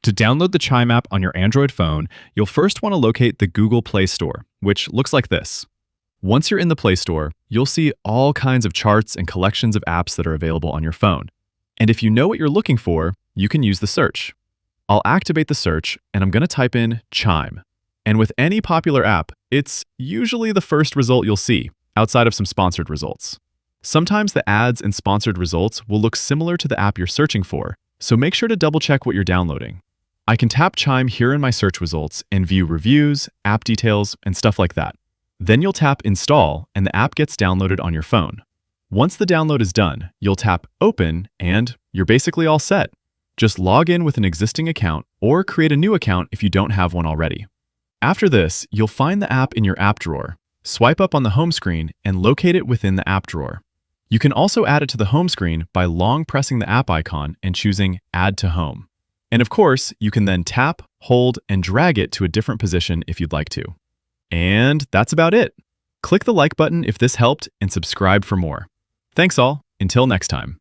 To download the Chime app on your Android phone, you'll first want to locate the Google Play Store, which looks like this. Once you're in the Play Store, you'll see all kinds of charts and collections of apps that are available on your phone. And if you know what you're looking for, you can use the search. I'll activate the search, and I'm going to type in Chime. And with any popular app, it's usually the first result you'll see, outside of some sponsored results. Sometimes the ads and sponsored results will look similar to the app you're searching for, so make sure to double-check what you're downloading. I can tap Chime here in my search results and view reviews, app details, and stuff like that. Then you'll tap Install, and the app gets downloaded on your phone. Once the download is done, you'll tap Open, and you're basically all set. Just log in with an existing account or create a new account if you don't have one already. After this, you'll find the app in your app drawer. Swipe up on the home screen and locate it within the app drawer. You can also add it to the home screen by long pressing the app icon and choosing Add to Home. And of course, you can then tap, hold, and drag it to a different position if you'd like to. And that's about it. Click the like button if this helped and subscribe for more. Thanks all. Until next time.